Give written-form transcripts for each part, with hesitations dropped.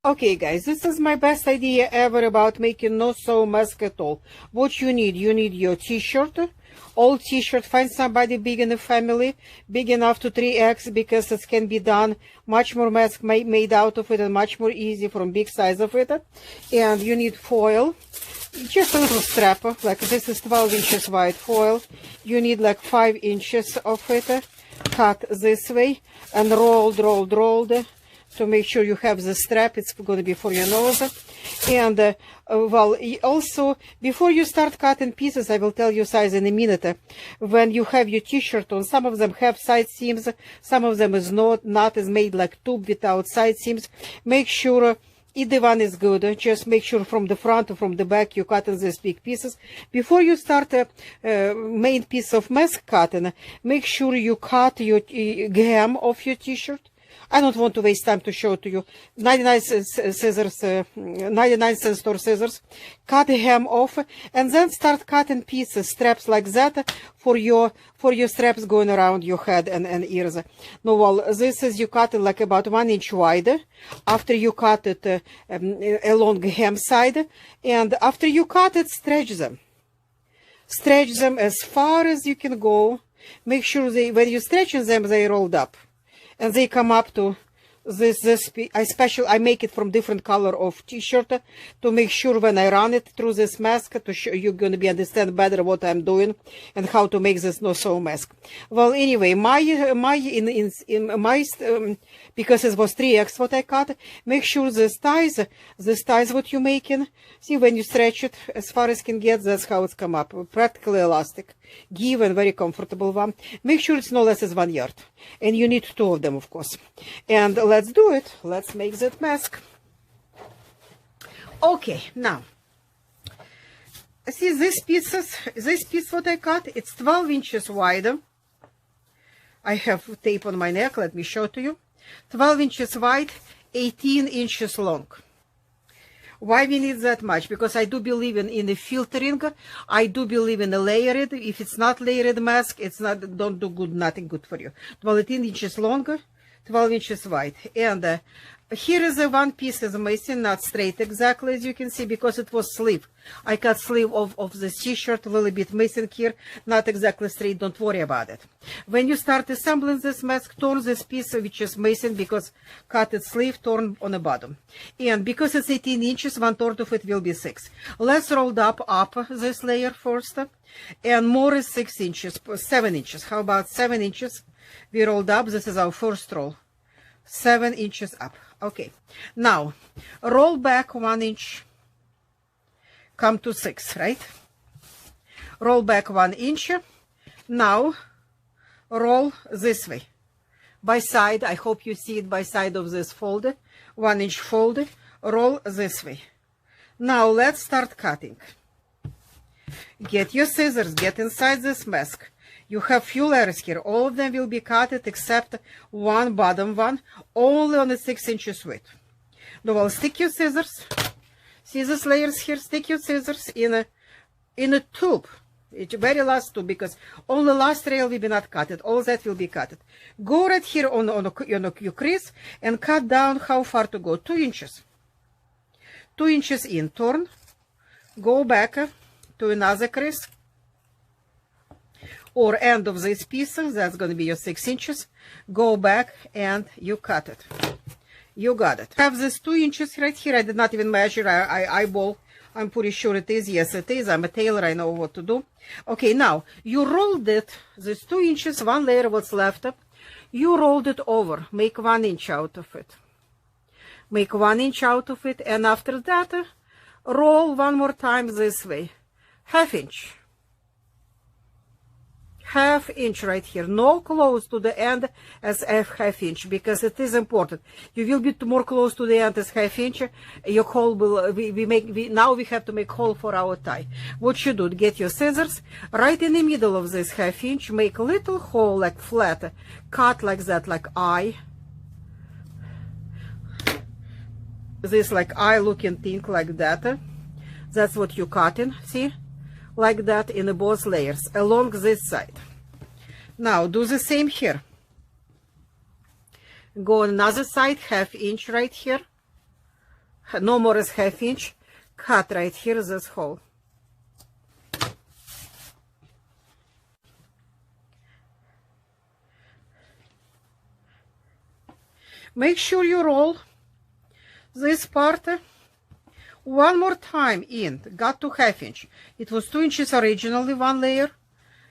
Okay guys, this is my best idea ever about making no sew mask at all. What you need your t-shirt, old t-shirt. Find somebody big in the family, big enough to 3x, because it can be done much more mask made out of it and much more easy from big size of it. And you need foil, just a little strap, like this is 12 inches wide foil. You need like 5 inches of it, cut this way and rolled to make sure you have the strap. It's going to be for your nose. And well, also before you start cutting pieces, I will tell you size in a minute. When you have your t-shirt on, some of them have side seams, some of them is not is made like tube without side seams. Make sure either one is good. Just make sure from the front or from the back you cut in these big pieces. Before you start main piece of mask cutting, make sure you cut your hem of your t-shirt. I don't want to waste time to show to you. 99 scissors, 99 cent store scissors. Cut the hem off and then start cutting pieces, straps like that for your straps going around your head and ears. No, well, this is you cut it like about 1 inch wide. After you cut it along the hem side, and after you cut it, stretch them. Stretch them as far as you can go. Make sure when you're stretching them, they rolled up. And they come up to this I make it from different color of t-shirt to make sure when I run it through this mask to show you're going to be understand better what I'm doing and how to make this no sew mask. Well, anyway, because it was 3x what I cut, make sure this ties what you're making. See, when you stretch it as far as can get, that's how it's come up. Practically elastic, give and very comfortable one. Make sure it's no less as 1 yard, and you need 2 of them, of course. And let's do it. Let's make that mask. Okay, now see this piece what I cut, it's 12 inches wide. I have tape on my neck, let me show to you. 12 inches wide, 18 inches long. Why we need that much? Because I do believe in the filtering. I do believe in the layered. If it's not layered mask, it's not, don't do good, nothing good for you. 18 inches longer, 12 inches wide. And here is the one piece is missing, not straight exactly, as you can see, because it was sleeve. I cut sleeve of the t-shirt, a little bit missing here, not exactly straight, don't worry about it. When you start assembling this mask, turn this piece which is missing, because cut its sleeve, turn on the bottom. And because it's 18 inches, 1/3 of it will be 6. Let's roll up this layer first, and more is 6 inches, 7 inches. How about 7 inches? We rolled up, this is our first roll. 7 inches up. Okay, now roll back 1 inch, come to 6, right? Roll back 1 inch. Now roll this way by side. I hope you see it by side of this fold, 1 inch fold. Roll this way. Now let's start cutting. Get your scissors, get inside this mask. You have few layers here. All of them will be cut except one bottom one, only on the 6 inches width. Now, well, stick your scissors. See these layers here? Stick your scissors in a tube. It's very last tube, because only last rail will be not cut. All that will be cut. Go right here on your crease and cut down. How far to go? 2 inches. 2 inches in. Turn. Go back to another crease, or end of this piece, that's going to be your 6 inches. Go back and you cut it. You got it. I have this 2 inches right here. I did not even measure. I eyeball. I'm pretty sure it is. Yes, it is. I'm a tailor. I know what to do. Okay, now you rolled it. This 2 inches, one layer what's left. You rolled it over. Make 1 inch out of it. Make 1 inch out of it. And after that, roll one more time this way. 1/2 inch. 1/2 inch right here, no close to the end as 1/2 inch, because it is important. You will be more close to the end as 1/2 inch. Your hole will now we have to make hole for our tie. What you do? Get your scissors right in the middle of this 1/2 inch. Make a little hole like flat, cut like that, like eye. This like eye looking thing like that. That's what you cutting. See? Like that in both layers along this side. Now do the same here. Go on another side, 1/2 inch right here. no more as half-inch, cut right here this hole. Make sure you roll this part one more time in, got to half-inch. It was 2 inches originally, one layer.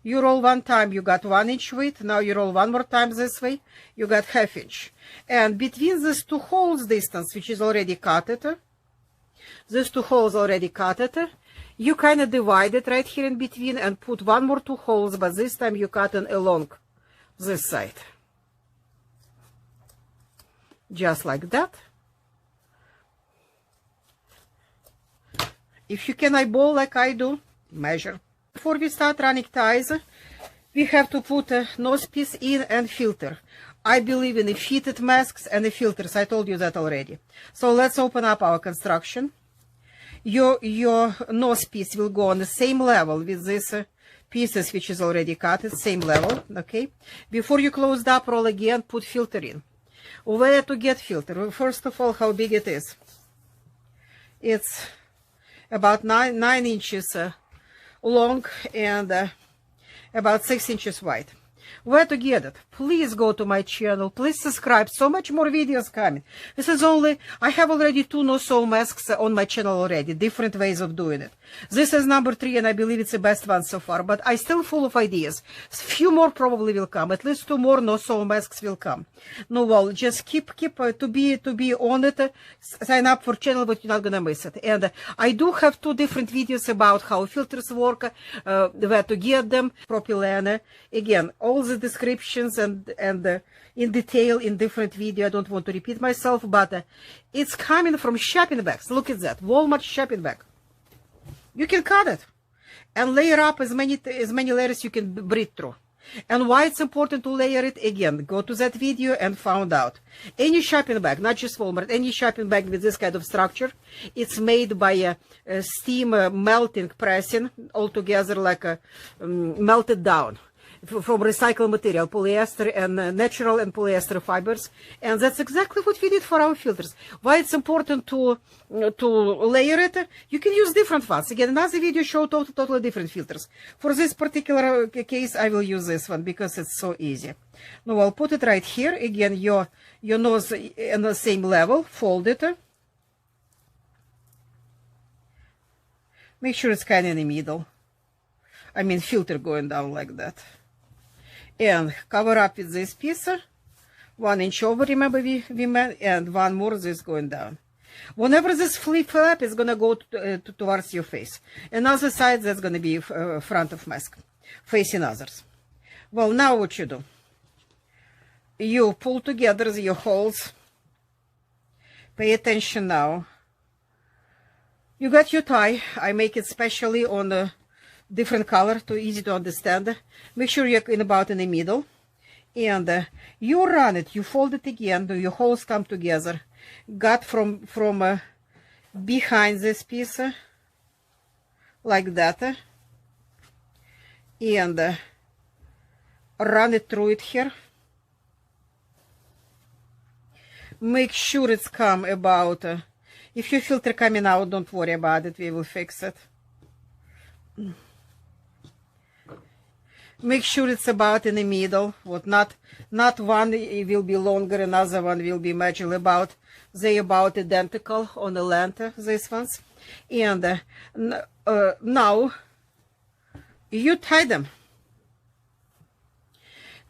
You roll one time, you got 1 inch width. Now you roll one more time this way, you got half-inch. And between these two holes distance, which is already cutted, these two holes already cutted, you kind of divide it right here in between and put one more 2 holes, but this time you cut it along this side. Just like that. If you can eyeball like I do, measure. Before we start running ties, we have to put a nose piece in and filter. I believe in the fitted masks and the filters. I told you that already. So let's open up our construction. Your nose piece will go on the same level with this pieces which is already cut, same level, okay? Before you close the up, roll again, put filter in. Where to get filter? First of all, how big it is. It's about 9 inches long and about 6 inches wide. Where to get it? Please go to my channel. Please subscribe. So much more videos coming. This is only, I have already 2 no-sew masks on my channel already. Different ways of doing it. This is number 3 and I believe it's the best one so far. But I still full of ideas. Few more probably will come. At least 2 more no-sew masks will come. No, well, just keep to be on it. Sign up for channel, but you're not gonna miss it. And I do have 2 different videos about how filters work, where to get them, propylene. Again, all the descriptions and in detail in different video. I don't want to repeat myself, but it's coming from shopping bags. Look at that, Walmart shopping bag. You can cut it and layer up as many layers you can breathe through. And why it's important to layer it, again, go to that video and find out. Any shopping bag, not just Walmart, any shopping bag with this kind of structure, it's made by a steam melting pressing altogether, like a melted down from recycled material, polyester and natural and polyester fibers. And that's exactly what we did for our filters. Why it's important to layer it. You can use different ones. Again, another video show totally different filters. For this particular case, I will use this one because it's so easy. Now I'll put it right here. Again, your nose on the same level, fold it. Make sure it's kind of in the middle. I mean, filter going down like that. And cover up with this piece, 1 inch over, remember we made, and 1 more this going down. Whenever this flap is going to go towards your face. Another side, that's going to be front of mask, facing others. Well, now what you do? You pull together your holes. Pay attention now. You got your tie. I make it specially on the different color, too easy to understand. Make sure you're about in the middle. And you run it, you fold it again, your holes come together. Got from behind this piece, like that. And run it through it here. Make sure it's come about, if your filter coming out, don't worry about it, we will fix it. Make sure it's about in the middle. What not one it will be longer, another one will be matching about. They about identical on the length, these ones. And now you tie them.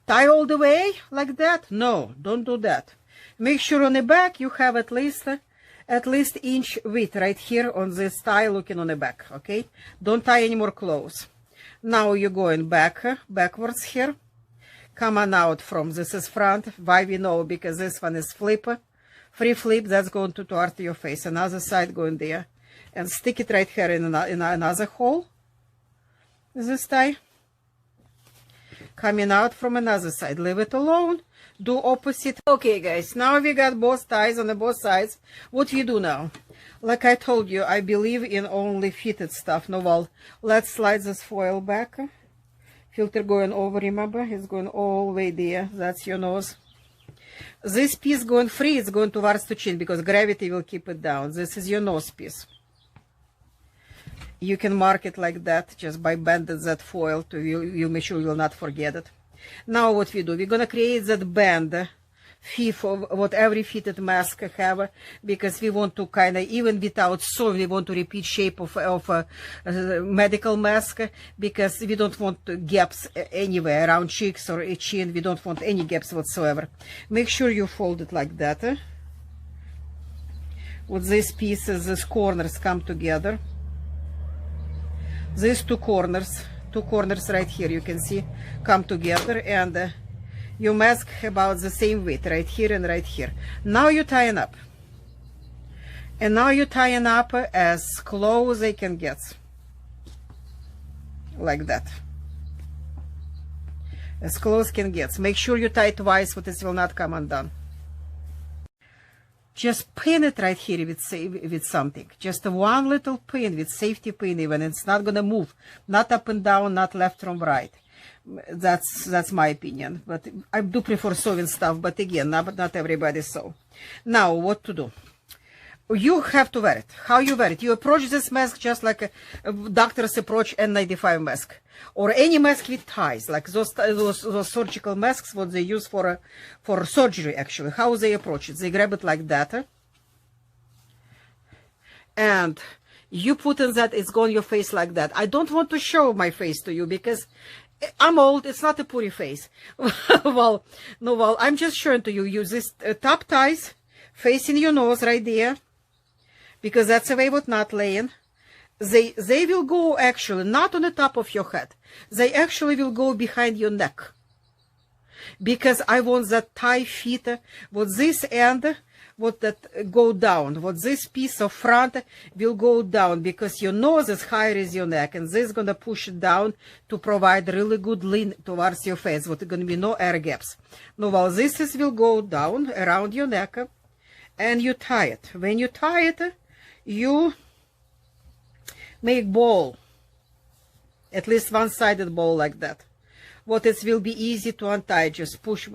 Tie all the way like that? No, don't do that. Make sure on the back you have at least inch width right here on this tie looking on the back, okay? Don't tie any more close. Now you're going backwards here. Come on out from this is front. Why we know? Because this one is free flip. That's going toward your face. Another side going there, and stick it right here in another hole. This tie. Coming out from another side. Leave it alone. Do opposite. Okay, guys. Now we got both ties on the both sides. What we do now? Like I told you, I believe in only fitted stuff. No, well, let's slide this foil back. Filter going over, remember? It's going all the way there. That's your nose. This piece going free, it's going towards the chin because gravity will keep it down. This is your nose piece. You can mark it like that just by bending that foil to you make sure you will not forget it. Now what we do, we're going to create that band for what every fitted mask have, because we want to kind of, even without sewing, we want to repeat shape of a medical mask, because we don't want gaps anywhere around cheeks or chin. We don't want any gaps whatsoever. Make sure you fold it like that. With these pieces, these corners come together. These two corners right here, you can see, come together, and your mask about the same weight right here and right here. Now you tying up, and now you tying up as close as they can get, like that, as close can get. Make sure you tie twice, so this will not come undone. Just pin it right here with something, just one little pin with safety pin, even it's not gonna move, not up and down, not left from right. That's my opinion, but I do prefer sewing stuff, but again, not everybody sew. Now what to do? You have to wear it. How you wear it? You approach this mask just like a doctors approach N95 mask, or any mask with ties, like those surgical masks, what they use for surgery actually. How they approach it? They grab it like that, and you put in that, it's going your face like that. I don't want to show my face to you because I'm old, it's not a pretty face. Well, I'm just showing to you. Use this top ties facing your nose right there, because that's the way what not laying. They will go actually not on the top of your head. They actually will go behind your neck, because I want that tie fit with this end, what that go down, what this piece of front will go down, because your nose is higher as your neck, and this is gonna push it down to provide really good lean towards your face, what gonna be no air gaps. Now, while this will go down around your neck, and you tie it. When you tie it, you make ball, at least one-sided ball like that. What it will be easy to untie. Just push,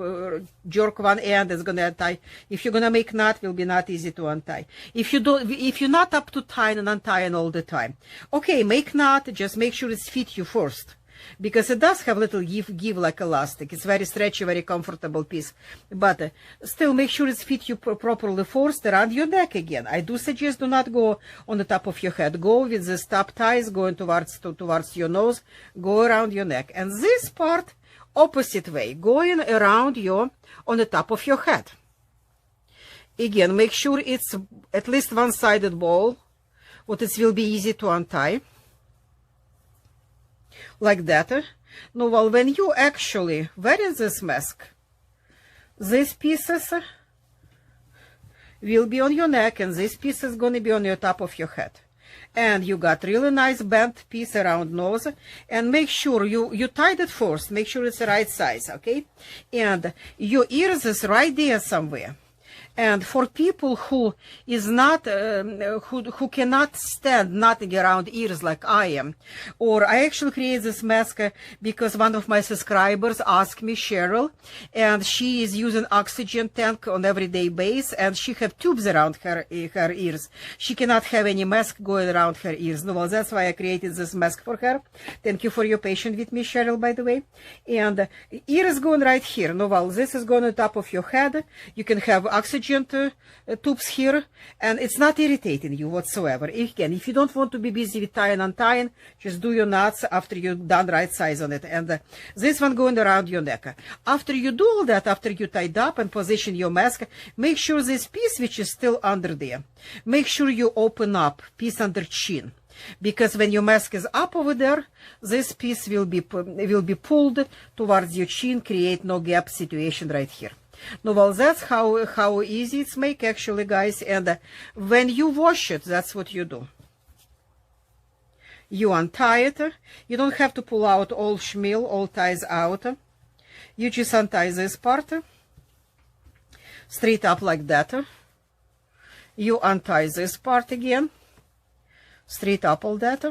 jerk one end, it's gonna untie. If you're gonna make knot, will be not easy to untie. If you're not up to tying and untying all the time, okay, make knot. Just make sure it's fit you first, because it does have little give like elastic. It's very stretchy, very comfortable piece, but still make sure it's fit you properly first around your neck. Again, I do suggest do not go on the top of your head. Go with the top ties going towards your nose, go around your neck, and this part opposite way, going around on the top of your head. Again, make sure it's at least one-sided ball, what it will be easy to untie. Like that. Now, well, when you actually wearing this mask, these pieces will be on your neck, and this piece is going to be on your top of your head. And you got really nice bent piece around nose, and make sure you tied it first. Make sure it's the right size, okay? And your ears is right there somewhere. And for people who is not, who cannot stand nothing around ears like I am, or I actually created this mask because one of my subscribers asked me, Cheryl, and she is using oxygen tank on everyday basis, and she have tubes around her ears. She cannot have any mask going around her ears. No, well, that's why I created this mask for her. Thank you for your patience with me, Cheryl, by the way. And ear is going right here. No, well, this is going on top of your head. You can have oxygen tubes here, and it's not irritating you whatsoever. Again, if you don't want to be busy with tying and untying, just do your knots after you've done right size on it. And this one going around your neck. After you do all that, after you tied up and position your mask, make sure this piece which is still under there, make sure you open up piece under chin. Because when your mask is up over there, this piece will be pulled towards your chin, create no gap situation right here. No, well, that's how easy it's make actually, guys. And when you wash it, that's what you do. You untie it. You don't have to pull out all schmeal, all ties out. You just untie this part, straight up like that. You untie this part again, straight up all that.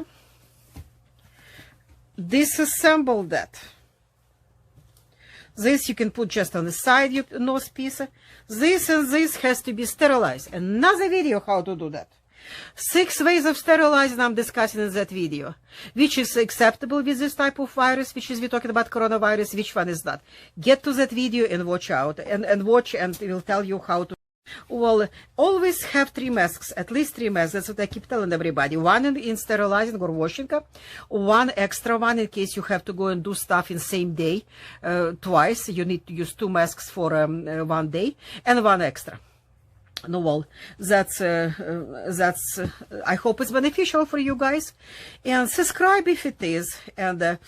Disassemble that. This you can put just on the side, your nose piece. This and this has to be sterilized. Another video how to do that. 6 ways of sterilizing I'm discussing in that video. Which is acceptable with this type of virus, which is we're talking about coronavirus, which one is not. Get to that video and watch out, and watch, and it will tell you how to. Well, always have 3 masks, at least 3 masks. That's what I keep telling everybody. 1 in sterilizing or washing up, 1 extra one in case you have to go and do stuff in same day, twice. You need to use 2 masks for 1 day, and 1 extra. No, well, that's I hope it's beneficial for you guys, and subscribe if it is. And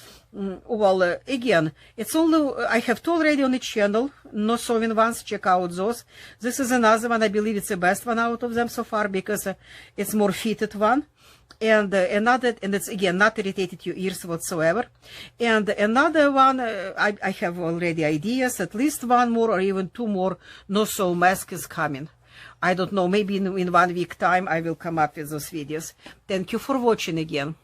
again, it's only I have 2 already on the channel, no sewing ones. Check out those. This is another one. I believe it's the best one out of them so far because it's more fitted one. And another, and it's again not irritated your ears whatsoever. And another one, I have already ideas. At least 1 more or even 2 more no sew mask is coming. I don't know, maybe in 1 week time I will come up with those videos. Thank you for watching again.